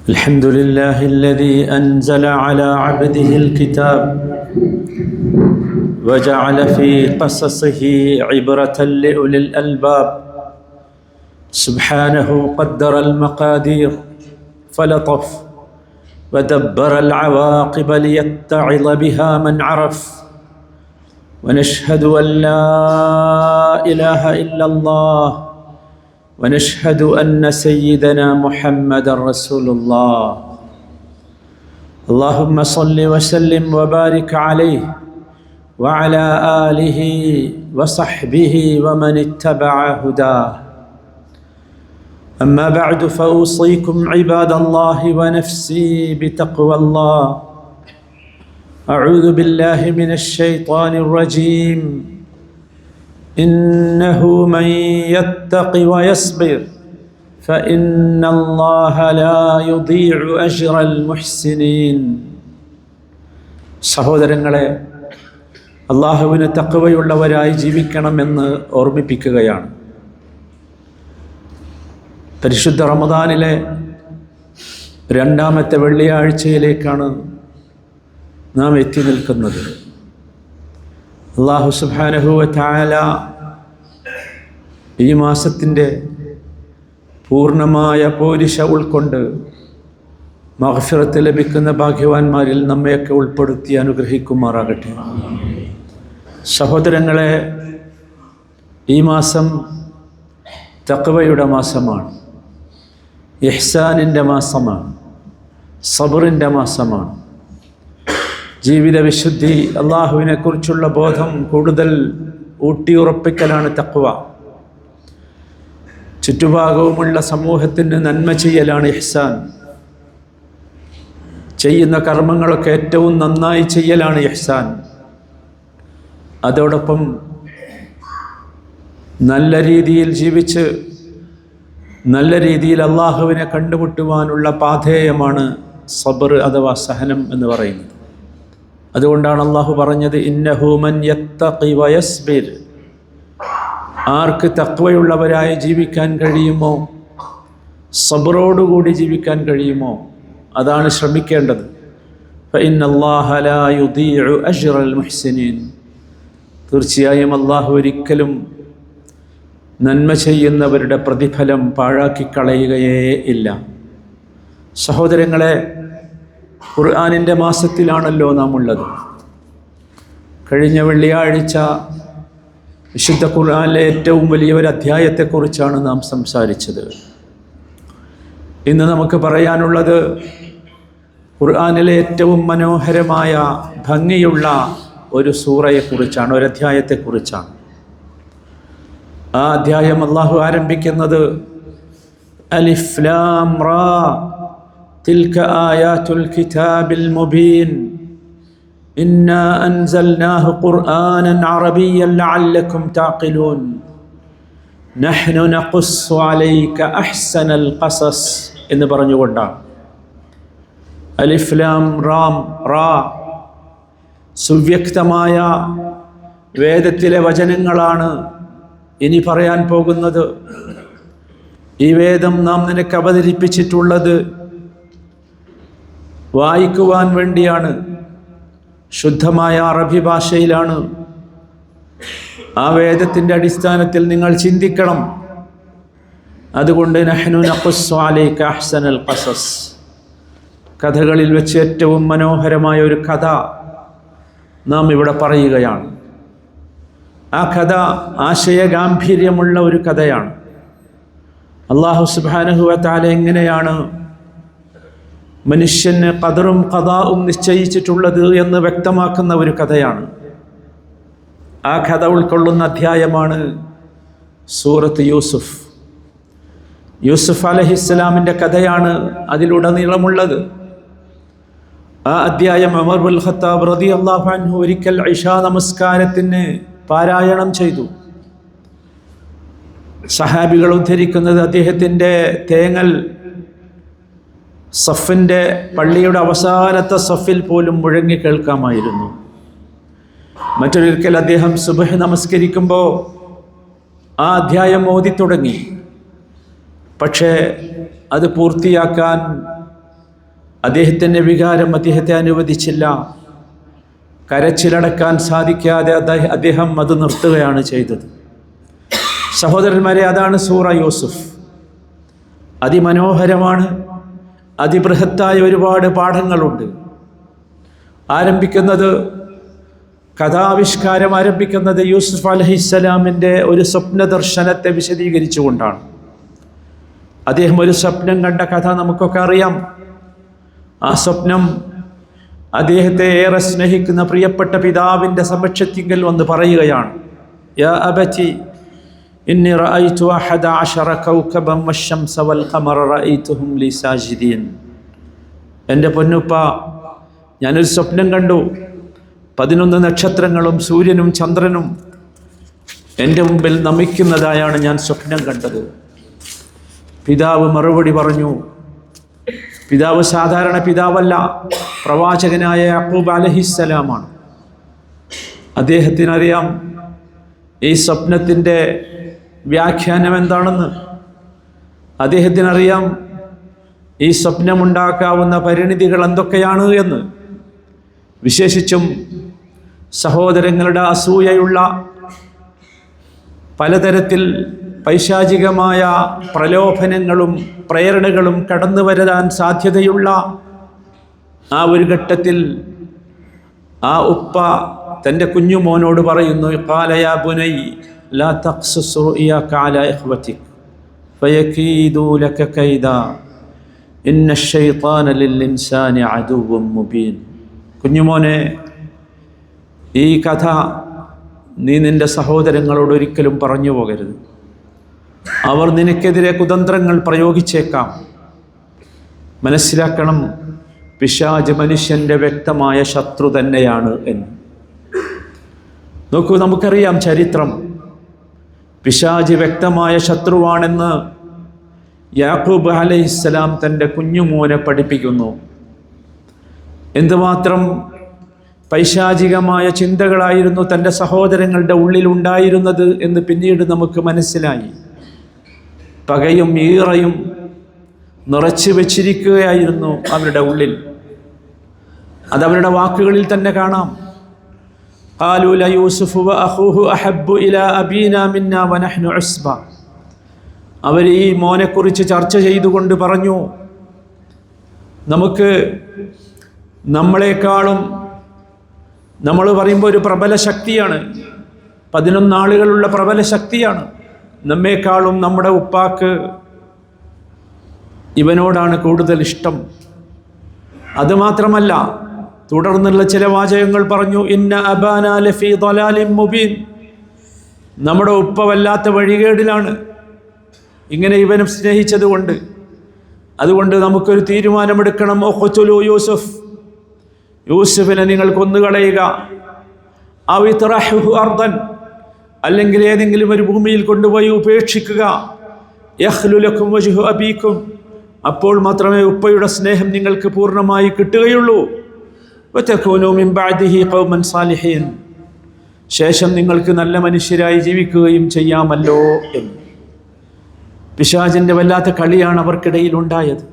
الحمد لله الذي أنزل على عبده الكتاب وجعل في قصصه عبرة لأولي الألباب. سبحانه قدر المقادير فلطف ودبر العواقب ليتعظ بها من عرف. ونشهد أن لا إله إلا الله ونشهد أن سيدنا محمد رسول الله. اللهم صل وسلم وبارك عليه وعلى آله وصحبه ومن اتبع هداه. أما بعد فأوصيكم عباد الله ونفسي بتقوى الله. أعوذ بالله من الشيطان الرجيم. إنه من يتق ويصبر فإن الله لا يضيع أجر المحسنين. സഹോദരങ്ങളെ, അല്ലാഹുവിന് തഖ്വയുള്ളവരായി ജീവിക്കണമെന്ന് ഓർമ്മിപ്പിക്കുകയാണ്. പരിശുദ്ധ റമദാനിലെ രണ്ടാമത്തെ വെള്ളിയാഴ്ചയിലേക്കാണ് നാം എത്തി നിൽക്കുന്നത്. അല്ലാഹു സുബ്ഹാനഹു വ തആല ഈ മാസത്തിൻ്റെ പൂർണ്ണമായ പോരിശ ഉൾക്കൊണ്ട് മഗ്ഫിറത്ത് ലഭിക്കുന്ന ഭാഗ്യവാന്മാരിൽ നമ്മയൊക്കെ ഉൾപ്പെടുത്തി അനുഗ്രഹിക്കുമാറാകട്ടെ. സഹോദരങ്ങളെ, ഈ മാസം തഖ്വയുടെ മാസമാണ്, ഇഹ്സാനിൻ്റെ മാസമാണ്, സബ്റിൻ്റെ മാസമാണ്. ജീവിത വിശുദ്ധി, അള്ളാഹുവിനെ കുറിച്ചുള്ള ബോധം കൂടുതൽ ഊട്ടിയുറപ്പിക്കലാണ് തഖ്വ. ചുറ്റുഭാഗവുമുള്ള സമൂഹത്തിന് നന്മ ചെയ്യലാണ് ഇഹ്സാൻ. ചെയ്യുന്ന കർമ്മങ്ങളൊക്കെ ഏറ്റവും നന്നായി ചെയ്യലാണ് ഇഹ്സാൻ. അതോടൊപ്പം നല്ല രീതിയിൽ ജീവിച്ച് നല്ല രീതിയിൽ അള്ളാഹുവിനെ കണ്ടുമുട്ടുവാനുള്ള പാഥേയമാണ് സബ്ർ അഥവാ സഹനം എന്ന് പറയുന്നത്. അതുകൊണ്ടാണ് അള്ളാഹു പറഞ്ഞത്, ഇന്നഹു മൻ യത്തഖി വയസ്ബിർ. ആർക്ക് തഖ്വയുള്ളവരായി ജീവിക്കാൻ കഴിയുമോ, സബ്റോടുകൂടി ജീവിക്കാൻ കഴിയുമോ, അതാണ് ശ്രമിക്കേണ്ടത്. ഫഇന്നല്ലാഹ ലാ യുദീഉ അജ്റൽ മുഹ്സിനീൻ. തീർച്ചയായും അള്ളാഹു ഒരിക്കലും നന്മ ചെയ്യുന്നവരുടെ പ്രതിഫലം പാഴാക്കിക്കളയുകയേ ഇല്ല. സഹോദരങ്ങളെ, ഖുർആനിൻ്റെ മാസത്തിലാണല്ലോ നാം ഉള്ളത്. കഴിഞ്ഞ വെള്ളിയാഴ്ച വിശുദ്ധ ഖുർആനിലെ ഏറ്റവും വലിയ ഒരു അധ്യായത്തെക്കുറിച്ചാണ് നാം സംസാരിച്ചത്. ഇന്ന് നമുക്ക് പറയാനുള്ളത് ഖുർആനിലെ ഏറ്റവും മനോഹരമായ ഭംഗിയുള്ള ഒരു സൂറയെക്കുറിച്ചാണ്, ഒരു അധ്യായത്തെക്കുറിച്ചാണ്. ആ അധ്യായം അല്ലാഹു ആരംഭിക്കുന്നത് അലിഫ് ലാം റാ തിൽക ആയാതുൽ കിതാബിൽ മുബീൻ ഇന്നാ അൻസൽനാഹു ഖുർആനൻ അറബിയ്യൻ ലഅല്ലക്കും തഅഖിലൂൻ നഹ്നു നഖുസ്സു അലൈക അഹ്സനൽ ഖസസ് എന്ന് പറഞ്ഞുകൊണ്ടാണ്. അലിഫ് ലാം റാ സുവ്യക്തമായ വേദത്തിലെ വചനങ്ങളാണ് ഇനി പറയാൻ പോകുന്നത്. ഈ വേദം നാം നിനക്ക് അവതരിപ്പിച്ചിട്ടുള്ളത് വായിക്കുവാൻ വേണ്ടിയാണ്. ശുദ്ധമായ അറബി ഭാഷയിലാണ്. ആ വേദത്തിൻ്റെ അടിസ്ഥാനത്തിൽ നിങ്ങൾ ചിന്തിക്കണം. അതുകൊണ്ട് നഹ്നു നഖുസ്സു അലൈക അഹ്സനൽ ഖസസ്, കഥകളിൽ വെച്ച് ഏറ്റവും മനോഹരമായ ഒരു കഥ നാം ഇവിടെ പറയുകയാണ്. ആ കഥ ആശയഗാംഭീര്യമുള്ള ഒരു കഥയാണ്. അല്ലാഹു സുബ്ഹാനഹു വ തആല എങ്ങനെയാണ് മനുഷ്യന് ഖദറും ഖദാഉം നിശ്ചയിച്ചിട്ടുള്ളത് എന്ന് വ്യക്തമാക്കുന്ന ഒരു കഥയാണ്. ആ കഥ ഉൾക്കൊള്ളുന്ന അധ്യായമാണ് സൂറത്ത് യൂസുഫ്. യൂസുഫ് അലൈഹിസ്സലാമിൻ്റെ കഥയാണ് അതിലുടനീളമുള്ളത്. ആ അധ്യായം ഉമർ ഇബ്നുൽ ഖത്താബ് റളിയല്ലാഹു അൻഹു ഒരിക്കൽ ഇശാ നമസ്കാരത്തിന് പാരായണം ചെയ്തു. സഹാബികൾ ഉദ്ധരിക്കുന്നത് അദ്ദേഹത്തിൻ്റെ തേങ്ങൽ സഫിൻ്റെ പള്ളിയുടെ അവസാനത്തെ സഫിൽ പോലും മുഴങ്ങി കേൾക്കാമായിരുന്നു. മറ്റൊരിക്കൽ അദ്ദേഹം സുബ്ഹ് നമസ്കരിക്കുമ്പോൾ ആ അധ്യായം ഓതി തുടങ്ങി. പക്ഷേ അത് പൂർത്തിയാക്കാൻ അദ്ദേഹത്തിൻ്റെ വികാരം അദ്ദേഹത്തെ അനുവദിച്ചില്ല. കരച്ചിലടക്കാൻ സാധിക്കാതെ അദ്ദേഹം അത് നിർത്തുകയാണ് ചെയ്തത്. സഹോദരന്മാരെ, അതാണ് സൂറ യൂസുഫ്. അതിമനോഹരമാണ്. അതിബൃഹത്തായ ഒരുപാട് പാഠങ്ങളുണ്ട്. കഥാവിഷ്കാരം ആരംഭിക്കുന്നത് യൂസുഫ് അലൈഹിസ്സലാമിൻ്റെ ഒരു സ്വപ്ന ദർശനത്തെ വിശദീകരിച്ചുകൊണ്ടാണ്. അദ്ദേഹം ഒരു സ്വപ്നം കണ്ട കഥ നമുക്കൊക്കെ അറിയാം. ആ സ്വപ്നം അദ്ദേഹത്തെ ഏറെ സ്നേഹിക്കുന്ന പ്രിയപ്പെട്ട പിതാവിൻ്റെ സമക്ഷത്തിങ്കൽ വന്ന് പറയുകയാണ്, യാ അബതി ഇന്നി റഅയ്തു 11 കൗകബൻ വശംസ വൽ ഖമറ റഅയ്തുഹും ലി സാജിദീൻ. എൻ്റെ പൊന്നുപ്പ, ഞാനൊരു സ്വപ്നം കണ്ടു. 11 നക്ഷത്രങ്ങളും സൂര്യനും ചന്ദ്രനും എൻ്റെ മുമ്പിൽ നമിക്കുന്നതായാണ് ഞാൻ സ്വപ്നം കണ്ടത്. പിതാവ് മറുപടി പറഞ്ഞു. പിതാവ് സാധാരണ പിതാവല്ല, പ്രവാചകനായ യാക്കൂബ് അലൈഹിസ്സലാമാണ്. അദ്ദേഹത്തിനറിയാം ഈ സ്വപ്നത്തിൻ്റെ വ്യാഖ്യാനം എന്താണെന്ന്. അദ്ദേഹത്തിനറിയാം ഈ സ്വപ്നമുണ്ടാക്കാവുന്ന പരിണിതികൾ എന്തൊക്കെയാണ് എന്ന്. വിശേഷിച്ചും സഹോദരങ്ങളുടെ അസൂയയുള്ള പലതരത്തിൽ പൈശാചികമായ പ്രലോഭനങ്ങളും പ്രേരണകളും കടന്നു വരാൻ സാധ്യതയുള്ള ആ ഒരു ഘട്ടത്തിൽ ആ ഉപ്പ തൻ്റെ കുഞ്ഞുമോനോട് പറയുന്നു, ഖാല യാ ബുനൈ ലാ തഖ്സുസ് റുഅയാക അലാ ഇഖ്വതിക് ഫയകീദു ലക കൈദാ ഇന്നശ് ശൈത്താന ലിൽ ഇൻസാനി അദുവ്വുൻ മുബീൻ. കുഞ്ഞുമോനെ, ഈ കഥ നീ നിൻ്റെ സഹോദരങ്ങളോട് ഒരിക്കലും പറഞ്ഞു പോകരുത്. അവർ നിനക്കെതിരെ കുതന്ത്രങ്ങൾ പ്രയോഗിച്ചേക്കാം. മനസ്സിലാക്കണം, പിശാച് മനുഷ്യൻ്റെ വ്യക്തമായ ശത്രു തന്നെയാണ് എന്ന്. നോക്കൂ, നമുക്കറിയാം ചരിത്രം. പിശാച് വ്യക്തമായ ശത്രുവാണെന്ന് യാക്കൂബ് അലൈഹിസ്സലാം തൻ്റെ കുഞ്ഞുമോനെ പഠിപ്പിക്കുന്നു. എന്തുമാത്രം പൈശാചികമായ ചിന്തകളായിരുന്നു തൻ്റെ സഹോദരങ്ങളുടെ ഉള്ളിലുണ്ടായിരുന്നത് എന്ന് പിന്നീട് നമുക്ക് മനസ്സിലായി. പകയും ഈറയും നിറച്ചു വച്ചിരിക്കുകയായിരുന്നു അവരുടെ ഉള്ളിൽ. അതവരുടെ വാക്കുകളിൽ തന്നെ കാണാം. ഖാലൂ ലയൂസുഫു വഅഖൂഹു അഹബ്ബു ഇലാ അബീനാ മിന്നാ വനഹ്നു ഉസ്ബ. അവർ ഈ മോനെക്കുറിച്ച് ചർച്ച ചെയ്തുകൊണ്ട് പറഞ്ഞു, നമുക്ക് നമ്മളെക്കാളും, നമ്മൾ പറയുമ്പോൾ ഒരു പ്രബല ശക്തിയാണ്, 11 ആളുകളുള്ള പ്രബല ശക്തിയാണ്, നമ്മെക്കാളും നമ്മുടെ ഉപ്പാക്ക് ഇവനോടാണ് കൂടുതൽ ഇഷ്ടം. അതുമാത്രമല്ല, തുടർന്നുള്ള ചില വാചകങ്ങൾ പറഞ്ഞു, ഇന്ന അബാനാ ലഫീ ളലാലിൻ മുബീൻ. നമ്മുടെ ഉപ്പ വല്ലാത്ത വഴികേടിലാണ്, ഇങ്ങനെ ഇവനും സ്നേഹിച്ചതുകൊണ്ട്. അതുകൊണ്ട് നമുക്കൊരു തീരുമാനമെടുക്കണം. ഉഖ്തുലൂ യൂസുഫ്, യൂസുഫിനെ നിങ്ങൾ കൊന്നുകളയുക. ഔ ഇത്റഹുഹു അർദൻ, അല്ലെങ്കിൽ ഏതെങ്കിലും ഒരു ഭൂമിയിൽ കൊണ്ടുപോയി ഉപേക്ഷിക്കുക. യഖ്ലു ലക്കും വജ്ഹു അബീക്കും, അപ്പോൾ മാത്രമേ ഉപ്പയുടെ സ്നേഹം നിങ്ങൾക്ക് പൂർണ്ണമായി കിട്ടുകയുള്ളൂ. വതകൂനൂ മിൻ ബഅദിഹി ഖൗമൻ സാലിഹീൻ, ശേഷം നിങ്ങൾക്ക് നല്ല മനുഷ്യരായി ജീവിക്കുകയും ചെയ്യാമല്ലോ എന്ന്. പിശാചിൻ്റെ വല്ലാത്ത കളിയാണ് അവർക്കിടയിൽ ഉണ്ടായത്.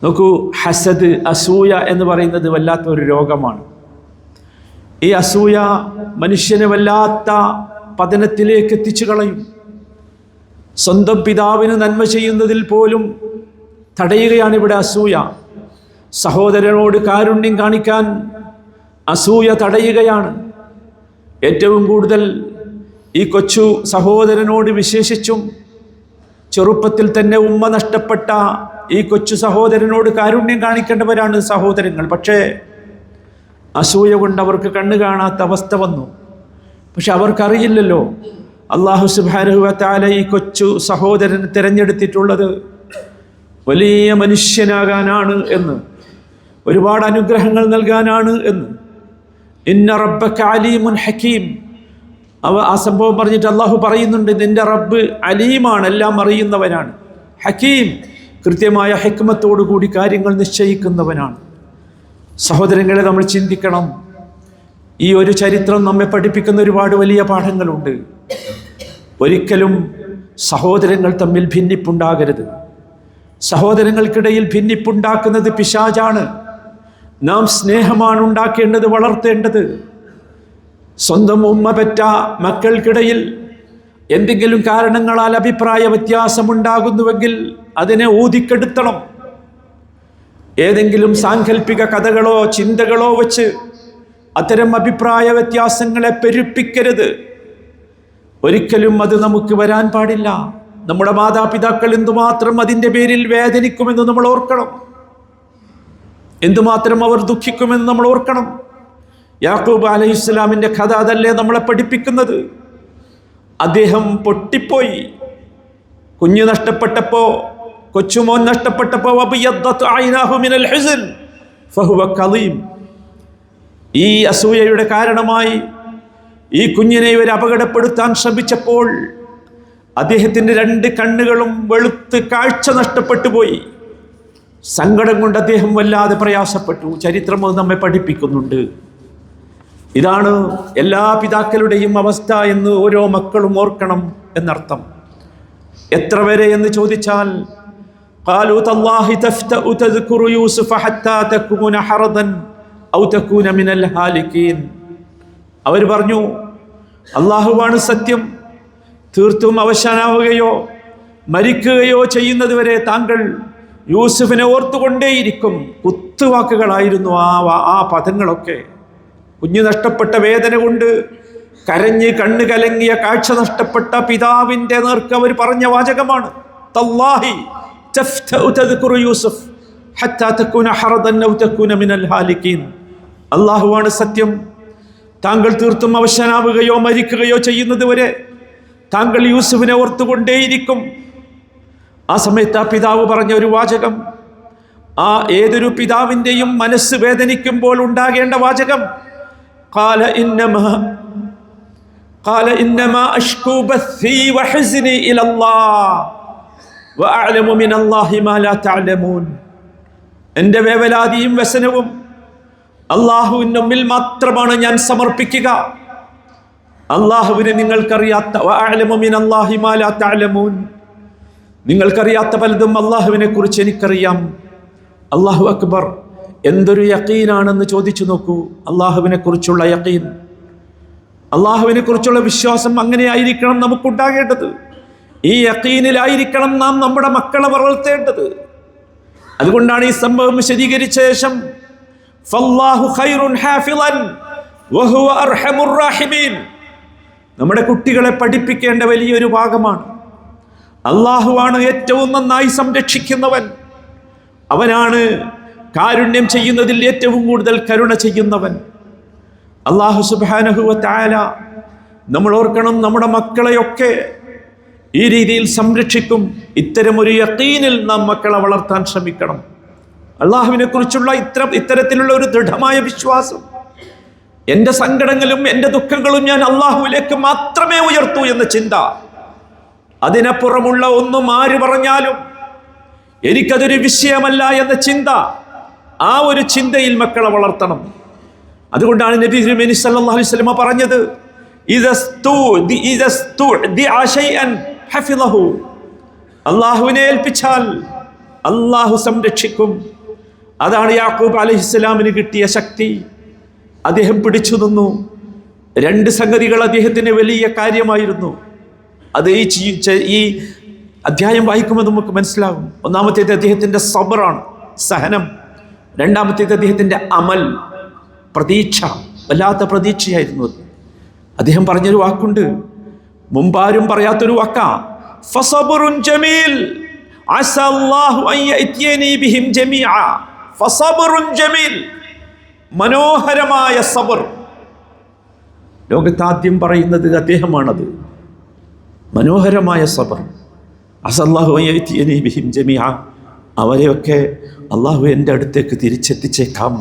നോക്കൂ, ഹസദ്, അസൂയ എന്ന് പറയുന്നത് വല്ലാത്തൊരു രോഗമാണ്. ഈ അസൂയ മനുഷ്യനെ വല്ലാത്ത പതനത്തിലേക്ക് എത്തിച്ചു കളയും. സ്വന്തം പിതാവിന് നന്മ ചെയ്യുന്നതിൽ പോലും തടയുകയാണ് ഇവിടെ അസൂയ. സഹോദരനോട് കാരുണ്യം കാണിക്കാൻ അസൂയ തടയുകയാണ്. ഏറ്റവും കൂടുതൽ ഈ കൊച്ചു സഹോദരനോട്, വിശേഷിച്ചും ചെറുപ്പത്തിൽ തന്നെ ഉമ്മ നഷ്ടപ്പെട്ട ഈ കൊച്ചു സഹോദരനോട് കാരുണ്യം കാണിക്കേണ്ടവരാണ് സഹോദരങ്ങൾ. പക്ഷേ അസൂയ കൊണ്ട് അവർക്ക് കണ്ണു കാണാത്ത അവസ്ഥ വന്നു. പക്ഷെ അവർക്കറിയില്ലല്ലോ അല്ലാഹു സുബ്ഹാനഹു വ തആല ഈ കൊച്ചു സഹോദരനെ തിരഞ്ഞെടുത്തിട്ടുള്ളത് വലിയ മനുഷ്യനാകാനാണ് എന്ന്, ഒരുപാട് അനുഗ്രഹങ്ങൾ നൽകാനാണ് എന്ന്. ഇന്ന റബ്ബക അലീമുൻ ഹകീം. ആ സംഭവം പറഞ്ഞിട്ട് അള്ളാഹു പറയുന്നുണ്ട്, നിന്റെ റബ്ബ് അലീമാണ്, എല്ലാം അറിയുന്നവനാണ്. ഹക്കീം, കൃത്യമായ ഹിക്മത്തോടു കൂടി കാര്യങ്ങൾ നിശ്ചയിക്കുന്നവനാണ്. സഹോദരങ്ങളെ, നമ്മൾ ചിന്തിക്കണം. ഈ ഒരു ചരിത്രം നമ്മെ പഠിപ്പിക്കുന്ന ഒരുപാട് വലിയ പാഠങ്ങളുണ്ട്. ഒരിക്കലും സഹോദരങ്ങൾ തമ്മിൽ ഭിന്നിപ്പുണ്ടാകരുത്. സഹോദരങ്ങൾക്കിടയിൽ ഭിന്നിപ്പുണ്ടാക്കുന്നത് പിശാചാണ്. നാം സ്നേഹമാണ് ഉണ്ടാക്കേണ്ടത്, വളർത്തേണ്ടത്. സ്വന്തം ഉമ്മ പെറ്റ മക്കൾക്കിടയിൽ എന്തെങ്കിലും കാരണങ്ങളാൽ അഭിപ്രായ വ്യത്യാസമുണ്ടാകുന്നുവെങ്കിൽ അതിനെ ഊതിക്കെടുത്തണം. ഏതെങ്കിലും സാങ്കല്പിക കഥകളോ ചിന്തകളോ വെച്ച് അത്തരം അഭിപ്രായ വ്യത്യാസങ്ങളെ പെരുപ്പിക്കരുത്. ഒരിക്കലും അത് നമുക്ക് വരാൻ പാടില്ല. നമ്മുടെ മാതാപിതാക്കൾ എന്തുമാത്രം അതിൻ്റെ പേരിൽ വേദനിക്കുമെന്ന് നമ്മൾ ഓർക്കണം, എന്തുമാത്രം അവർ ദുഃഖിക്കുമെന്ന് നമ്മൾ ഓർക്കണം. യാക്കൂബ് അലൈഹിസ്സലാമിൻ്റെ കഥ അതല്ലേ നമ്മളെ പഠിപ്പിക്കുന്നത്. അദ്ദേഹം പൊട്ടിപ്പോയി. കുഞ്ഞ് നഷ്ടപ്പെട്ടപ്പോൾ, കൊച്ചുമോൻ നഷ്ടപ്പെട്ടപ്പോൾ ഈ അസൂയയുടെ കാരണമായി ഈ കുഞ്ഞിനെ ഇവർ അപകടപ്പെടുത്താൻ ശ്രമിച്ചപ്പോൾ അദ്ദേഹത്തിൻ്റെ 2 കണ്ണുകളും വെളുത്ത് കാഴ്ച നഷ്ടപ്പെട്ടു പോയി. സങ്കടം കൊണ്ട് അദ്ദേഹം വല്ലാതെ പ്രയാസപ്പെട്ടു. ചരിത്രം അത് നമ്മെ പഠിപ്പിക്കുന്നുണ്ട്. ഇതാണ് എല്ലാ പിതാക്കളുടെയും അവസ്ഥ എന്ന് ഓരോ മക്കളും ഓർക്കണം എന്നർത്ഥം. എത്ര വരെ എന്ന് ചോദിച്ചാൽ ഖാലൂ തല്ലാഹി തഫ്തഉ തദ്കുറു യൂസുഫ ഹത്താ തകൂന ഹറദൻ ഔ തകൂന മിനൽ ഹാലികീൻ. അവർ പറഞ്ഞു, അല്ലാഹുവാണ് സത്യം, തീർത്തും അവസാനാവുകയോ മരിക്കുകയോ ചെയ്യുന്നത് വരെ താങ്കൾ യൂസുഫിനെ ഓർത്തുകൊണ്ടേയിരിക്കും. കുത്തുവാക്കുകളായിരുന്നു ആ പദങ്ങളൊക്കെ. കുഞ്ഞു നഷ്ടപ്പെട്ട വേദന കൊണ്ട് കരഞ്ഞ് കണ്ണ് കലങ്ങിയ കാഴ്ച നഷ്ടപ്പെട്ട പിതാവിൻ്റെ നേർക്ക് അവർ പറഞ്ഞ വാചകമാണ്. തല്ലാഹി തഫ്തഉ തദ്കുറു യൂസുഫ് ഹത്താ തകൂന ഹറദൻ ഔ തകൂന മിനൽ ഹാലികീൻ. അല്ലാഹുവാണ് സത്യം, താങ്കൾ തീർത്തും അവസാനാവുകയോ മരിക്കുകയോ ചെയ്യുന്നത് വരെ താങ്കൾ യൂസുഫിനെ ഓർത്തുകൊണ്ടേയിരിക്കും. ആ സമയത്ത് ആ പിതാവ് പറഞ്ഞ ഒരു വാചകം, ആ ഏതൊരു പിതാവിൻ്റെയും മനസ്സ് വേദനിക്കുമ്പോൾ ഉണ്ടാകേണ്ട വാചകം, ഖാല ഇന്നമാ അഷ്കൂ ബസ്സി വഹസ്നി ഇലല്ലാഹ് വഅഅലമു മിനല്ലാഹി മാ ലാ തഅലമൂൻ. എൻ്റെ വേവലാതിയും വ്യസനവും അല്ലാഹുവിൻ്റെ മുമ്പിൽ മാത്രമാണ് ഞാൻ സമർപ്പിക്കുക. അല്ലാഹുവിനെ നിങ്ങൾക്കറിയാത്ത, വഅഅലമു മിനല്ലാഹി മാ ലാ തഅലമൂൻ, നിങ്ങൾക്കറിയാത്ത പലതും അല്ലാഹുവിനെ കുറിച്ച് എനിക്കറിയാം. അല്ലാഹു അക്ബർ. എന്തൊരു യഖീനാണെന്ന് ചോദിച്ചു നോക്കൂ. അല്ലാഹുവിനെ കുറിച്ചുള്ള യഖീൻ, അല്ലാഹുവിനെ കുറിച്ചുള്ള വിശ്വാസം അങ്ങനെയായിരിക്കണം നമുക്കുണ്ടാകേണ്ടത്. ഈ യഖീനിലായിരിക്കണം നാം നമ്മുടെ മക്കളെ വളർത്തേണ്ടത്. അതുകൊണ്ടാണ് ഈ സംഭവം വിശദീകരിച്ച ശേഷം ഫല്ലാഹു ഖൈറുൻ ഹാഫിളൻ വഹുവ അർഹമുർ റാഹിമീൻ, നമ്മുടെ കുട്ടികളെ പഠിപ്പിക്കേണ്ട വലിയൊരു ഭാഗമാണ്. അല്ലാഹുവാണ് ഏറ്റവും നന്നായി സംരക്ഷിക്കുന്നവൻ. അവനാണ് കാരുണ്യം ചെയ്യുന്നതിൽ ഏറ്റവും കൂടുതൽ കരുണ ചെയ്യുന്നവൻ. അല്ലാഹു സുബ്ഹാനഹു വ തആല, നമ്മൾ ഓർക്കണം, നമ്മുടെ മക്കളെയൊക്കെ ഈ രീതിയിൽ സംരക്ഷിക്കും. ഇത്തരമൊരു യഖീനിൽ നാം മക്കളെ വളർത്താൻ ശ്രമിക്കണം. അല്ലാഹുവിനെ കുറിച്ചുള്ള ഇത്തരത്തിലുള്ള ഒരു ദൃഢമായ വിശ്വാസം, എൻ്റെ സങ്കടങ്ങളും എൻ്റെ ദുഃഖങ്ങളും ഞാൻ അല്ലാഹുവിലേക്ക് മാത്രമേ ഉയർത്തൂ എന്ന ചിന്ത, അതിനപ്പുറമുള്ള ഒന്നും ആര് പറഞ്ഞാലും എനിക്കതൊരു വിഷയമല്ല എന്ന ചിന്ത, ആ ഒരു ചിന്തയിൽ മക്കളെ വളർത്തണം. അതുകൊണ്ടാണ് നബി തിരുമേനി സല്ലല്ലാഹു അലൈഹി വസല്ലം പറഞ്ഞത്, അല്ലാഹുവിനെ ഏൽപ്പിച്ചാൽ അല്ലാഹു സംരക്ഷിക്കും. അതാണ് യാക്കൂബ് അലൈഹിസ്സലാമിന് കിട്ടിയ ശക്തി. അദ്ദേഹം പിടിച്ചു നിന്നു. 2 സംഗതികൾ അദ്ദേഹത്തിന് വലിയ കാര്യമായിരുന്നു. അത് ഈ അധ്യായം വായിക്കുമ്പോൾ നമുക്ക് മനസ്സിലാകും. ഒന്നാമത്തേത് അദ്ദേഹത്തിൻ്റെ സബറാണ്, സഹനം. രണ്ടാമത്തേത് അദ്ദേഹത്തിൻ്റെ അമൽ, പ്രതീക്ഷ. വല്ലാത്ത പ്രതീക്ഷയായിരുന്നു അത്. അദ്ദേഹം പറഞ്ഞൊരു വാക്കുണ്ട്, മുമ്പാരും പറയാത്തൊരു വാക്കാ, ഫസബറുൻ ജമീൽ അസല്ലാഹു അൻ യഅതിയനി ബിഹിം ജമീഅ. ഫസബറുൻ ജമീൽ, മനോഹരമായ സബർ. ലോകത്താദ്യം പറയുന്നത് അദ്ദേഹമാണത്, മനോഹരമായ സബർ. അസല്ലാഹു അൻ യഅതിയനി ബിഹിം ജമീഅ, അവരെയൊക്കെ അള്ളാഹു എൻ്റെ അടുത്തേക്ക് തിരിച്ചെത്തിച്ചേക്കാം.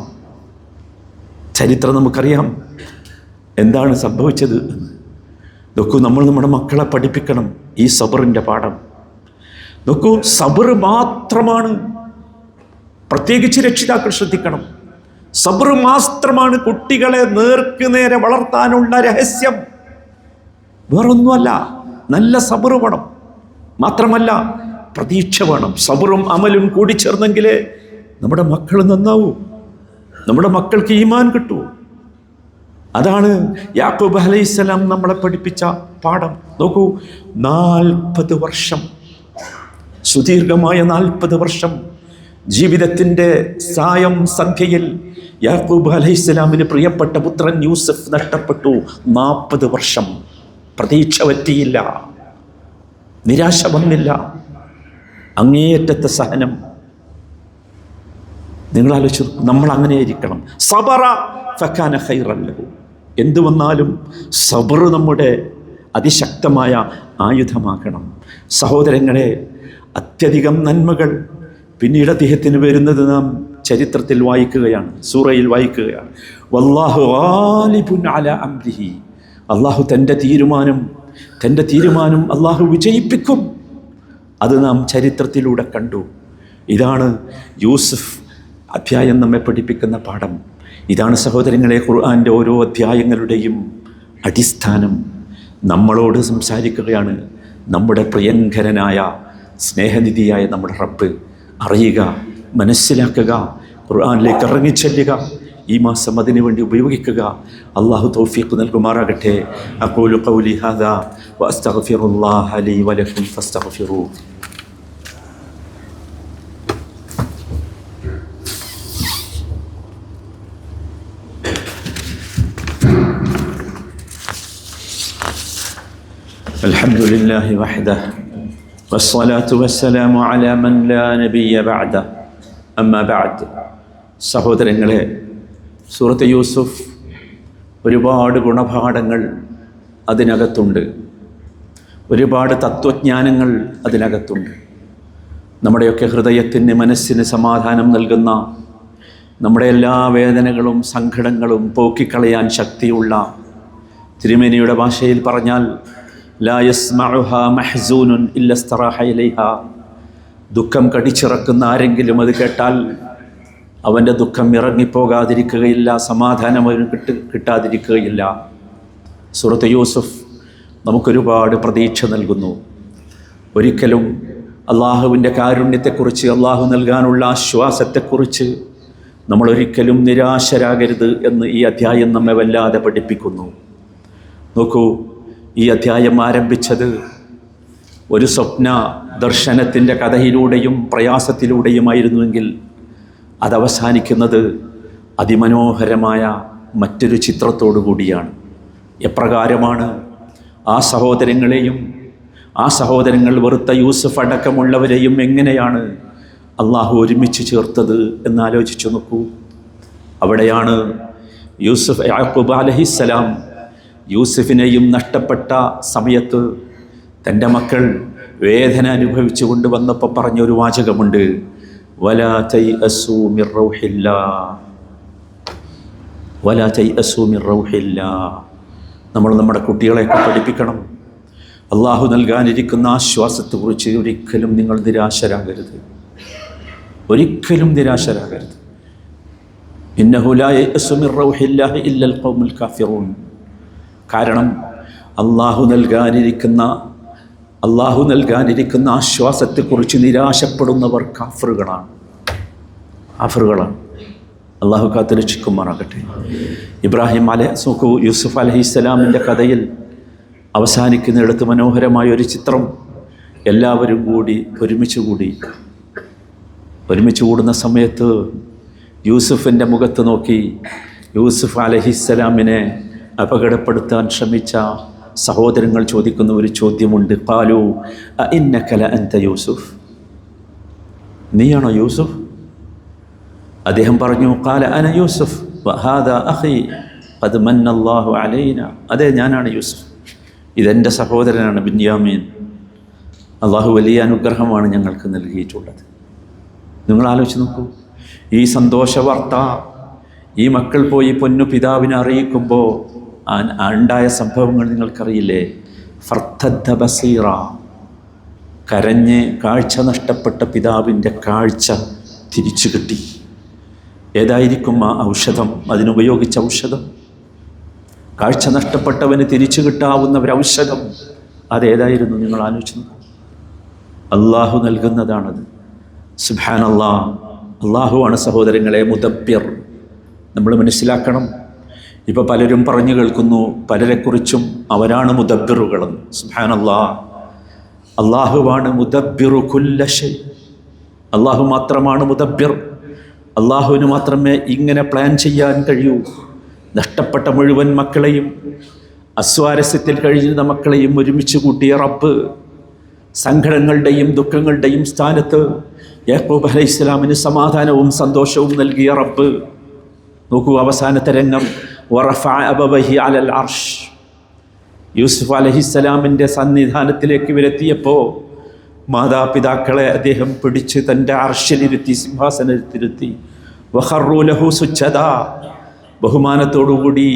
ചരിത്രം നമുക്കറിയാം എന്താണ് സംഭവിച്ചത്. നോക്കൂ, നമ്മൾ നമ്മുടെ മക്കളെ പഠിപ്പിക്കണം ഈ സബറിൻ്റെ പാഠം. നോക്കൂ, സബർ മാത്രമാണ്, പ്രത്യേകിച്ച് രക്ഷിതാക്കൾ ശ്രദ്ധിക്കണം, സബർ മാത്രമാണ് കുട്ടികളെ നേർക്ക് നേരെ വളർത്താനുള്ള രഹസ്യം. വേറൊന്നുമല്ല, നല്ല സബർ വേണം. മാത്രമല്ല പ്രതീക്ഷ വേണം. സബറും അമലും കൂടിച്ചേർന്നെങ്കിലേ നമ്മുടെ മക്കൾ നന്നാവൂ, നമ്മുടെ മക്കൾക്ക് ഈമാൻ കിട്ടൂ. അതാണ് യാക്കൂബ് അലൈഹിസ്സലാം നമ്മളെ പഠിപ്പിച്ച പാഠം. നോക്കൂ, 40 വർഷം, സുദീർഘമായ 40 വർഷം ജീവിതത്തിൻ്റെ സായം സന്ധ്യയിൽ യാക്കൂബ് അലൈഹിസ്സലാമിന് പ്രിയപ്പെട്ട പുത്രൻ യൂസഫ് നഷ്ടപ്പെട്ടു. 40 വർഷം പ്രതീക്ഷ പറ്റിയില്ല, നിരാശ വന്നില്ല, അങ്ങേയറ്റത്തെ സഹനം. നിങ്ങൾ ആലോചിച്ചു, നമ്മൾ അങ്ങനെയായിരിക്കണം. സബറ ഫകാന ഖൈറൻ ലഹു. എന്തു വന്നാലും സബർ നമ്മുടെ അതിശക്തമായ ആയുധമാക്കണം. സഹോദരങ്ങളെ, അത്യധികം നന്മകൾ പിന്നീട് അദ്ദേഹത്തിന് വരുന്നത് നാം ചരിത്രത്തിൽ വായിക്കുകയാണ്, സൂറയിൽ വായിക്കുകയാണ്. വല്ലാഹു ഗാലിബുൻ അലാ അംരിഹി. അള്ളാഹു തൻ്റെ തീരുമാനം അള്ളാഹു വിജയിപ്പിക്കും. അത് നാം ചരിത്രത്തിലൂടെ കണ്ടു. ഇതാണ് യൂസുഫ് അധ്യായം നമ്മെ പഠിപ്പിക്കുന്ന പാഠം. ഇതാണ് സഹോദരങ്ങളെ ഖുർആൻ്റെ ഓരോ അധ്യായങ്ങളുടെയും അടിസ്ഥാനം. നമ്മളോട് സംസാരിക്കുകയാണ് നമ്മുടെ പ്രിയങ്കരനായ സ്നേഹനിധിയായ നമ്മുടെ റബ്ബ്. അറിയുക, മനസ്സിലാക്കുക, ഖുർആനിലേക്ക് ഇറങ്ങിച്ചെല്ലുക, ഈ മാസം അതിനു വേണ്ടി ഉപയോഗിക്കുക. അള്ളാഹു തൗഫീഖ് നൽകുമാറാകട്ടെ. അഖൂലു ഖൗലി ഹാദാ വഅസ്തഗ്ഫിറുല്ലാഹ ലീ വലക്കും ഫസ്തഗ്ഫിറൂഹു. അൽഹംദുലില്ലാഹി വഹ്ദഹു വസ്സലാത്തു വസ്സലാമു അലാ മൻ ലാ നബിയ്യ ബഅദഹു. അമ്മാ ബഅദ്. സഹോദരങ്ങളെ, സൂറത്ത് യൂസുഫ് ഒരുപാട് ഗുണപാഠങ്ങൾ അതിനകത്തുണ്ട്, ഒരുപാട് തത്വജ്ഞാനങ്ങൾ അതിനകത്തുണ്ട്. നമ്മുടെയൊക്കെ ഹൃദയത്തിന്, മനസ്സിന് സമാധാനം നൽകുന്ന, നമ്മുടെ എല്ലാ വേദനകളും സങ്കടങ്ങളും പോക്കിക്കളയാൻ ശക്തിയുള്ള, തിരുമേനിയുടെ ഭാഷയിൽ പറഞ്ഞാൽ ലാ യസ്മഉഹാ മഹ്സൂനുൻ ഇല്ലാ ഇസ്തറാഹ ഇലൈഹാ. ദുഃഖം കടിച്ചിറക്കുന്ന ആരെങ്കിലും അത് കേട്ടാൽ അവൻ്റെ ദുഃഖം ഇറങ്ങിപ്പോകാതിരിക്കുകയില്ല, സമാധാനം അവന് കിട്ടാതിരിക്കുകയില്ല. സൂറത്ത് യൂസുഫ് നമുക്കൊരുപാട് പ്രതീക്ഷ നൽകുന്നു. ഒരിക്കലും അള്ളാഹുവിൻ്റെ കാരുണ്യത്തെക്കുറിച്ച്, അള്ളാഹു നൽകാനുള്ള ആശ്വാസത്തെക്കുറിച്ച് നമ്മളൊരിക്കലും നിരാശരാകരുത് എന്ന് ഈ അധ്യായം നമ്മെ വല്ലാതെ പഠിപ്പിക്കുന്നു. നോക്കൂ, ഈ അധ്യായം ആരംഭിച്ചത് ഒരു സ്വപ്ന ദർശനത്തിൻ്റെ കഥയിലൂടെയും പ്രയാസത്തിലൂടെയുമായിരുന്നുവെങ്കിൽ അതവസാനിക്കുന്നത് അതിമനോഹരമായ മറ്റൊരു ചിത്രത്തോടു കൂടിയാണ്. എപ്രകാരമാണ് ആ സഹോദരങ്ങളെയും, ആ സഹോദരങ്ങൾ വെറുത്ത യൂസുഫ് അടക്കമുള്ളവരെയും എങ്ങനെയാണ് അള്ളാഹു ഒരുമിച്ച് ചേർത്തത് എന്നാലോചിച്ചു നോക്കൂ. അവിടെയാണ് യാക്കൂബ് അലൈഹിസ്സലാം യൂസുഫിനെയും നഷ്ടപ്പെട്ട സമയത്ത് തൻ്റെ മക്കൾ വേദന അനുഭവിച്ചു കൊണ്ട് വന്നപ്പോൾ പറഞ്ഞൊരു വാചകമുണ്ട്, വലാ തൈഅസൂ മിർ റൗഹില്ലാഹ്, വലാ തൈഅസൂ മിർ റൗഹില്ലാഹ്. നമ്മൾ നമ്മുടെ കുട്ടികളെയൊക്കെ പഠിപ്പിക്കണം, അള്ളാഹു നൽകാനിരിക്കുന്ന ആശ്വാസത്തെക്കുറിച്ച് ഒരിക്കലും നിങ്ങൾ നിരാശരാകരുത്, ഒരിക്കലും നിരാശരാകരുത്. ഇന്നഹു ലാ യഅസു മിർ റൗഹില്ലാഹി ഇല്ലൽ ഖൗമുൽ കാഫിറൂൻ. കാരണം അള്ളാഹു നൽകാനിരിക്കുന്ന ആശ്വാസത്തെക്കുറിച്ച് നിരാശപ്പെടുന്നവർ കാഫറുകളാണ്. അള്ളാഹു കാത്തുരക്ഷിക്കുമാറാകട്ടെ. ഇബ്രാഹിം യൂസുഫ് അലൈഹിസ്സലാമിൻ്റെ കഥയിൽ അവസാനിക്കുന്നിടത്ത് മനോഹരമായ ഒരു ചിത്രം. എല്ലാവരും കൂടി ഒരുമിച്ച് കൂടുന്ന സമയത്ത് യൂസുഫിൻ്റെ മുഖത്ത് നോക്കി യൂസുഫ് അലൈഹിസ്സലാമിനെ അപകടപ്പെടുത്താൻ ശ്രമിച്ച സഹോദരങ്ങൾ ചോദിക്കുന്ന ഒരു ചോദ്യമുണ്ട്. ഖാലൂ അഇന്നക ലഅൻത യൂസുഫ്, നീയാണോ യൂസുഫ്? അദ്ദേഹം പറഞ്ഞു, ഖാല അന യൂസുഫ് വഹാദാ അഖീ ഖദ് മന്നല്ലാഹു അലൈനാ. അതെ, ഞാനാണ് യൂസുഫ്, ഇതെൻ്റെ സഹോദരനാണ് ബിന്യാമീൻ. അള്ളാഹു വലിയ അനുഗ്രഹമാണ് ഞങ്ങൾക്ക് നൽകിയിട്ടുള്ളത്. നിങ്ങൾ ആലോചിച്ച് നോക്കൂ, ഈ സന്തോഷ വാർത്ത ഈ മക്കൾ പോയി പൊന്നു പിതാവിനെ അറിയിക്കുമ്പോൾ ഉണ്ടായ സംഭവങ്ങൾ നിങ്ങൾക്കറിയില്ലേ? ഫർത്തദ്ദ ബസീറ, കരഞ്ഞ് കാഴ്ച നഷ്ടപ്പെട്ട പിതാവിൻ്റെ കാഴ്ച തിരിച്ചു കിട്ടി. ഏതായിരിക്കും ആ ഔഷധം, അതിനുപയോഗിച്ച ഔഷധം? കാഴ്ച നഷ്ടപ്പെട്ടവന് തിരിച്ചു കിട്ടാവുന്ന ഒരു ഔഷധം അതേതായിരുന്നു? നിങ്ങൾ ആലോചിച്ചു. അള്ളാഹു നൽകുന്നതാണത്. സുബ്ഹാനല്ലാഹ്. അള്ളാഹുവാണ് സഹോദരങ്ങളെ മുദബ്ബിർ. നമ്മൾ മനസ്സിലാക്കണം. ഇപ്പോൾ പലരും പറഞ്ഞു കേൾക്കുന്നു പലരെക്കുറിച്ചും അവരാണ് മുദബ്ബിറുകളെന്ന്. സുബ്ഹാനല്ലാഹ്. അള്ളാഹുവാണ് മുദബ്ബിറു കുല്ല ശൈ. അള്ളാഹു മാത്രമാണ് മുദബ്ബിർ. അള്ളാഹുവിന് മാത്രമേ ഇങ്ങനെ പ്ലാൻ ചെയ്യാൻ കഴിയൂ. നഷ്ടപ്പെട്ട മുഴുവൻ മക്കളെയും, അസ്വാരസ്യത്തിൽ കഴിയുന്ന മക്കളെയും ഒരുമിച്ച് കൂട്ടിയ റബ്ബ്, സങ്കടങ്ങളുടെയും ദുഃഖങ്ങളുടെയും സ്ഥാനത്ത് യാക്കൂബ് അലൈഹിസ്സലാമിന് സമാധാനവും സന്തോഷവും നൽകിയ റബ്ബ്. നോക്കൂ അവസാനത്തെ രംഗം. വറഫഅ അബവൈഹി അലൽ അർഷ്. യൂസുഫ് അലൈഹിസ്സലാമിൻ്റെ സന്നിധാനത്തിലേക്ക് ഇവരെത്തിയപ്പോൾ മാതാപിതാക്കളെ അദ്ദേഹം പിടിച്ച് തൻ്റെ അർഷിലിരുത്തി, സിംഹാസനത്തിരുത്തി. വഖറൂ ലഹു സുജ്ജദാ. ബഹുമാനത്തോടുകൂടി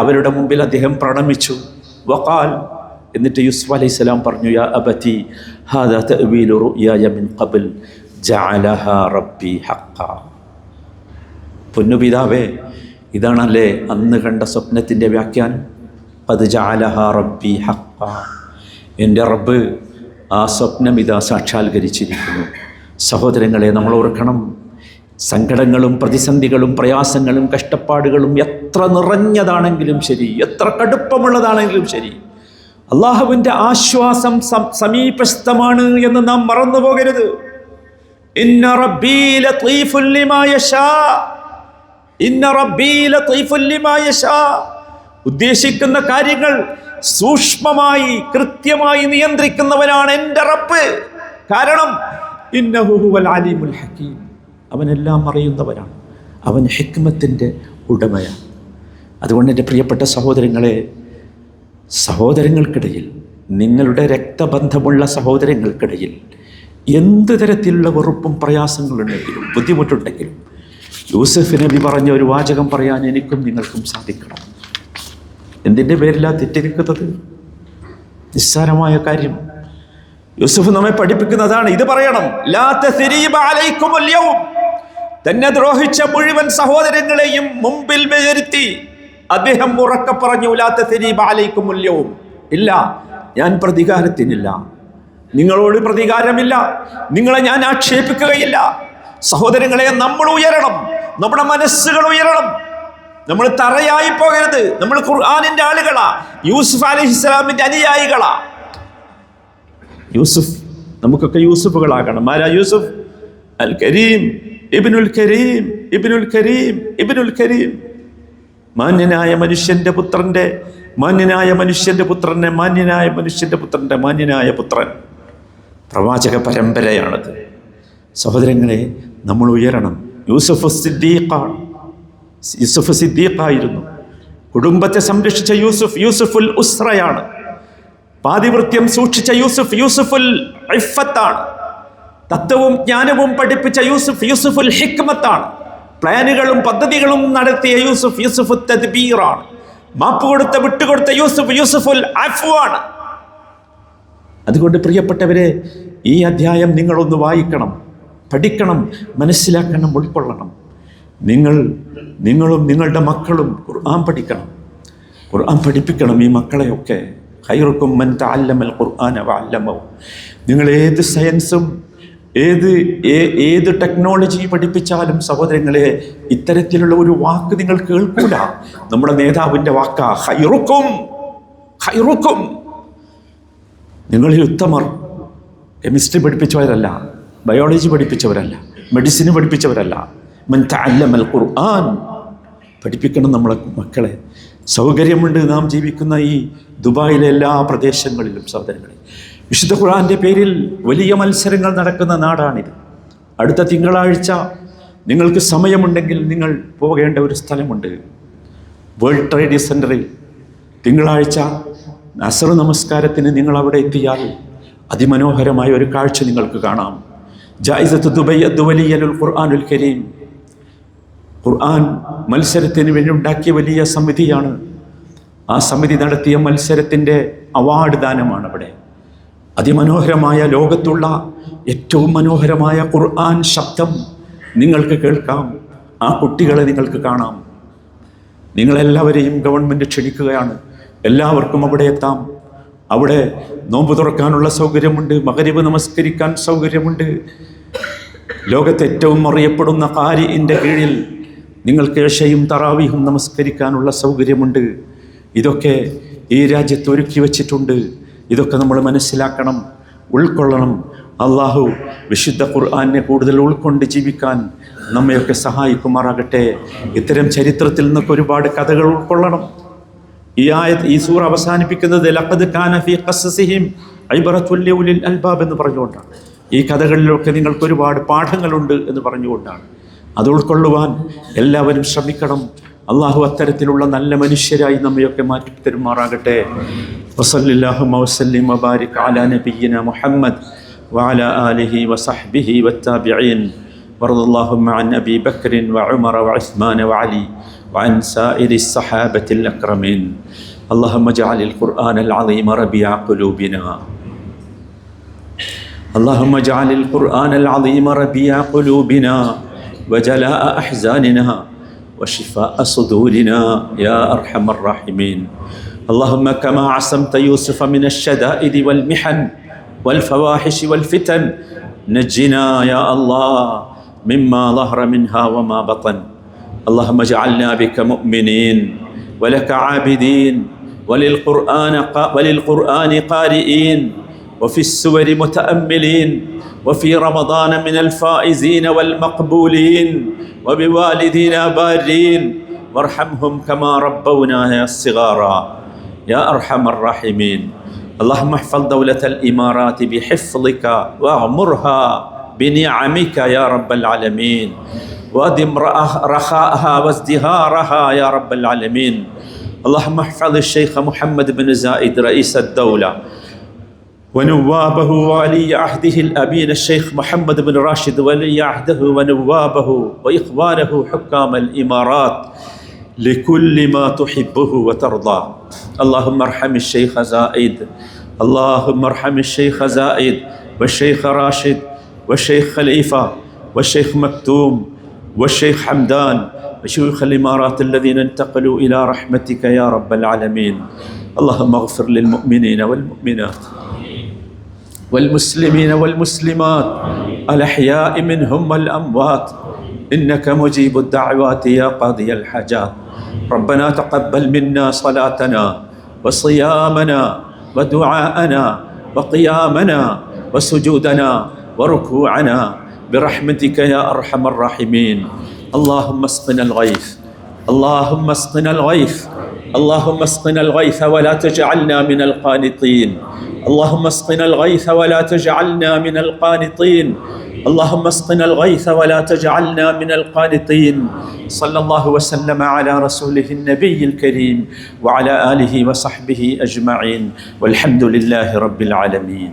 അവരുടെ മുമ്പിൽ അദ്ദേഹം പ്രണമിച്ചു. വഖാൽ. എന്നിട്ട് യൂസുഫ് അലൈഹിസ്സലാം പറഞ്ഞു, യാ അബതി ഹാദാ തഅ്വീലു റുയായ മിൻ ഖബ്ൽ ജഅലഹാ റബ്ബി ഹഖ്ഖാ. പൊന്നുപിതാവേ, ഇതാണല്ലേ അന്ന് കണ്ട സ്വപ്നത്തിൻ്റെ വ്യാഖ്യാനം. ഖദ് ജഅലഹാ റബ്ബി ഹഖ്ഖാ. എൻ്റെ റബ്ബ് ആ സ്വപ്നം ഇതാ സാക്ഷാത്കരിച്ചിരിക്കുന്നു. സഹോദരങ്ങളെ, നമ്മൾ ഓർക്കണം, സങ്കടങ്ങളും പ്രതിസന്ധികളും പ്രയാസങ്ങളും കഷ്ടപ്പാടുകളും എത്ര നിറഞ്ഞതാണെങ്കിലും ശരി, എത്ര കടുപ്പമുള്ളതാണെങ്കിലും ശരി, അള്ളാഹുവിൻ്റെ ആശ്വാസം സമീപസ്ഥമാണ് എന്ന് നാം മറന്നു പോകരുത്. ഇന്ന റബ്ബീ ലതീഫുൻ ലിമാ യശാ. ഇന്ന റബ്ബീ ലതീഫുൻ ലിമാ യശാ. ഉദ്ദേശിക്കുന്ന കാര്യങ്ങൾ സൂക്ഷ്മമായി കൃത്യമായി നിയന്ത്രിക്കുന്നവനാണ് എൻ്റെ റബ്ബ്. കാരണം ഇന്നഹു ഹുവൽ അലീമുൽ ഹകീം. അവനെല്ലാം അറിയുന്നവനാണ്. അവൻ ഹിക്മത്തിൻ്റെ ഉടമയാണ്. അതുകൊണ്ട് എൻ്റെ പ്രിയപ്പെട്ട സഹോദരങ്ങളെ, സഹോദരങ്ങൾക്കിടയിൽ, നിങ്ങളുടെ രക്തബന്ധമുള്ള സഹോദരങ്ങൾക്കിടയിൽ എന്ത് തരത്തിലുള്ള വെറുപ്പും പ്രയാസങ്ങളുണ്ടെങ്കിലും ബുദ്ധിമുട്ടുണ്ടെങ്കിലും യൂസുഫ് നബി പറഞ്ഞ ഒരു വാചകം പറയാൻ എനിക്കും നിങ്ങൾക്കും സാധിക്കണം. എന്തിൻ്റെ പേരിലാ തെറ്റിരിക്കുന്നത്? നിസ്സാരമായ കാര്യം. യൂസുഫ് നമ്മെ പഠിപ്പിക്കുന്നതാണ്. ഇത് പറയണം. ലാ തസ്രീബ അലൈക്കുമുൽ യൗം. തന്നെ ദ്രോഹിച്ച മുഴുവൻ സഹോദരങ്ങളെയും മുമ്പിൽ വരുത്തി അദ്ദേഹം ഉറക്കെ പറഞ്ഞു, ലാ തസ്രീബ അലൈക്കുമുൽ യൗം. ഇല്ല, ഞാൻ പ്രതികാരത്തിനില്ല. നിങ്ങളോട് പ്രതികാരമില്ല. നിങ്ങളെ ഞാൻ ആക്ഷേപിക്കുകയില്ല. സഹോദരങ്ങളെ, നമ്മൾ ഉയരണം. നമ്മുടെ മനസ്സുകൾ ഉയരണം. നമ്മൾ തറയായി പോകരുത്. നമ്മൾ ഖുർആനിന്റെ ആളുകളാ. യൂസുഫ് അലൈഹിസ്സലാമിന്റെ അനുയായികളാ. യൂസുഫ്, നമുക്കൊക്കെ യൂസുഫുകളാകണം. ആരാ യൂസുഫ്? അൽ കരീം, ഇബ്നുൽ കരീം, ഇബ്നുൽ കരീം, ഇബ്നുൽ കരീം. മാന്യനായ മനുഷ്യന്റെ പുത്രന്റെ മാന്യനായ മനുഷ്യന്റെ പുത്രന്റെ മാന്യനായ മനുഷ്യന്റെ പുത്രന്റെ മാന്യനായ പുത്രൻ. പ്രവാചക പരമ്പരയാണത്. സഹോദരങ്ങളെ, നമ്മൾ ഉയരണം. യൂസുഫ് സിദ്ദീഖാണ്. യൂസുഫ് സിദ്ദീഖായിരുന്നു. കുടുംബത്തെ സംരക്ഷിച്ച യൂസുഫ് യൂസുഫുൽ ഉസ്രയാണ്. പാതിവൃത്യം സൂക്ഷിച്ച യൂസുഫ് യൂസുഫുൽ ഇഫ്ഫത്താണ്. തത്വവും ജ്ഞാനവും പഠിപ്പിച്ച യൂസുഫ് യൂസുഫുൽ ഹിക്മത്താണ്. പ്ലാനുകളും പദ്ധതികളും നടത്തിയ യൂസുഫ് യൂസുഫുൽ തദ്ബീറാണ്. മാപ്പ് കൊടുത്ത വിട്ടുകൊടുത്ത യൂസുഫ് യൂസുഫുൽ അഫ്വാണ്. അതുകൊണ്ട് പ്രിയപ്പെട്ടവരെ, ഈ അധ്യായം നിങ്ങളൊന്ന് വായിക്കണം, പഠിക്കണം, മനസ്സിലാക്കണം, ഉൾക്കൊള്ളണം. നിങ്ങളും നിങ്ങളുടെ മക്കളും ഖുർആൻ പഠിക്കണം, ഖുർആൻ പഠിപ്പിക്കണം ഈ മക്കളെയൊക്കെ. ഖൈറുക്കും മൻ തഅല്ലമൽ ഖുർആന വഅല്ലമഹു. നിങ്ങൾ ഏത് സയൻസും ഏത് ടെക്നോളജി പഠിപ്പിച്ചാലും സഹോദരങ്ങളെ, ഇത്തരത്തിലുള്ള ഒരു വാക്ക് നിങ്ങൾ കേൾക്കൂല. നമ്മുടെ നേതാവിൻ്റെ വാക്കാ ഖൈറുക്കും. ഖൈറുക്കും, നിങ്ങളിൽ ഉത്തമർ കെമിസ്ട്രി പഠിപ്പിച്ചവരല്ല, ബയോളജി പഠിപ്പിച്ചവരല്ല, മെഡിസിന് പഠിപ്പിച്ചവരല്ല. മൻ തഅല്ലമൽ ഖുർആൻ. പഠിപ്പിക്കണം നമ്മളെ മക്കളെ. സൗകര്യമുണ്ട് നാം ജീവിക്കുന്ന ഈ ദുബായിലെ എല്ലാ പ്രദേശങ്ങളിലും സഹോദരങ്ങളെ. വിശുദ്ധ ഖുർആന്റെ പേരിൽ വലിയ മത്സരങ്ങൾ നടക്കുന്ന നാടാണിത്. അടുത്ത തിങ്കളാഴ്ച നിങ്ങൾക്ക് സമയമുണ്ടെങ്കിൽ നിങ്ങൾ പോകേണ്ട ഒരു സ്ഥലമുണ്ട്. വേൾഡ് ട്രേഡ് സെൻ്ററിൽ തിങ്കളാഴ്ച അസ്ർ നമസ്കാരത്തിന് നിങ്ങൾ അവിടെ എത്തിയാൽ അതിമനോഹരമായ ഒരു കാഴ്ച നിങ്ങൾക്ക് കാണാം. ജായിസത്ത് ദുബൈ ദുവലിയലുൽ ഖുർആനുൽ കരീം. ഖുർആൻ മത്സരത്തിന് വേണ്ടി ഉണ്ടാക്കിയ വലിയ സമിതിയാണ്. ആ സമിതി നടത്തിയ മത്സരത്തിൻ്റെ അവാർഡ് ദാനമാണ് അവിടെ. അതിമനോഹരമായ, ലോകത്തുള്ള ഏറ്റവും മനോഹരമായ ഖുർആൻ ശബ്ദം നിങ്ങൾക്ക് കേൾക്കാം. ആ കുട്ടികളെ നിങ്ങൾക്ക് കാണാം. നിങ്ങളെല്ലാവരെയും ഗവൺമെൻറ് ക്ഷണിക്കുകയാണ്. എല്ലാവർക്കും അവിടെ എത്താം. അവിടെ നോമ്പ് തുറക്കാനുള്ള സൗകര്യമുണ്ട്, മഗ്‌രിബ് നമസ്കരിക്കാൻ സൗകര്യമുണ്ട്. ലോകത്തെ ഏറ്റവും അറിയപ്പെടുന്ന ഖാരിഇൻ്റെ കീഴിൽ നിങ്ങൾക്ക് ഇശയും തറാവീഹും നമസ്കരിക്കാനുള്ള സൗകര്യമുണ്ട്. ഇതൊക്കെ ഈ രാജ്യത്ത് ഒരുക്കി വച്ചിട്ടുണ്ട്. ഇതൊക്കെ നമ്മൾ മനസ്സിലാക്കണം, ഉൾക്കൊള്ളണം. അള്ളാഹു വിശുദ്ധ ഖുർആനെ കൂടുതൽ ഉൾക്കൊണ്ട് ജീവിക്കാൻ നമ്മയൊക്കെ സഹായിക്കുമാറാകട്ടെ. ഇത്തരം ചരിത്രത്തിൽ നിന്നൊക്കെ ഒരുപാട് കഥകൾ ഉൾക്കൊള്ളണം. ഈ സൂറ അവസാനിപ്പിക്കുന്നത് ലഖദ് കാന ഫീ ഖസസിഹിം ഇബ്റത്തുൽ ലിഉലിൽ അൽബാബ് എന്ന് പറഞ്ഞുകൊണ്ടാണ്. ഈ കഥകളിലൊക്കെ നിങ്ങൾക്ക് ഒരുപാട് പാഠങ്ങളുണ്ട് എന്ന് പറഞ്ഞുകൊണ്ടാണ്. അത് ഉൾക്കൊള്ളുവാൻ എല്ലാവരും ശ്രമിക്കണം. അള്ളാഹു അത്തരത്തിലുള്ള നല്ല മനുഷ്യരായി നമ്മയൊക്കെ മാറ്റി തരുമാറാകട്ടെ. വസല്ലല്ലാഹു വസല്ലിം വബാരിക് അലാ നബിയ്യിന മുഹമ്മദ് വഅലാ ആലിഹി വസഹ്ബിഹി വത്താബിഈൻ വറളിയല്ലാഹു അൻ അബീ ബക്കർ വഉമർ വഉസ്മാൻ വഅലി وعن سائر الصحابة الأكرمين. اللهم اجعل القرآن العظيم ربيع قلوبنا. اللهم اجعل القرآن العظيم ربيع قلوبنا وجلاء أحزاننا وشفاء صدورنا يا أرحم الراحمين. اللهم كما عصمت يوسف من الشدائد والمحن والفواحش والفتن نجنا يا الله مما ظهر منها وما بطن. اللهم اجعلنا بك مؤمنين ولك عابدين وللقرآن قارئين وفي السور متأملين وفي رمضان من الفائزين والمقبولين وبوالدينا بارين وارحمهم كما ربونا صغارا يا أرحم الراحمين. اللهم احفظ دولة الإمارات بحفظك واغمرها بنعمك يا رب العالمين وادم رخاءها وازدهارها يا رب العالمين. اللهم احفظ الشيخ محمد بن زايد رئيس الدولة ونوابه وولي عهده الأمين الشيخ محمد بن راشد ولي عهده ونوابه وإخوانه حكام الإمارات لكل ما تحبه وترضى. اللهم ارحم الشيخ زايد، اللهم ارحم الشيخ زايد والشيخ راشد والشيخ خليفة والشيخ مكتوم والشيخ حمدان وشيوخ الإمارات الذين انتقلوا إلى رحمتك يا رب العالمين. اللهم اغفر للمؤمنين والمؤمنات والمسلمين والمسلمات الأحياء منهم والأموات إنك مجيب الدعوات يا قاضي الحاجات. ربنا تقبل منا صلاتنا وصيامنا ودعاءنا وقيامنا وسجودنا وركوعنا برحمتك يا أرحم الراحمين. اللهم اسقنا الغيث، اللهم اسقنا الغيث، اللهم اسقنا الغيث ولا تجعلنا من القانطين. اللهم اسقنا الغيث ولا تجعلنا من القانطين. اللهم اسقنا الغيث ولا تجعلنا من القانطين. صلى الله وسلم على رسوله النبي الكريم وعلى آله وصحبه أجمعين والحمد لله رب العالمين.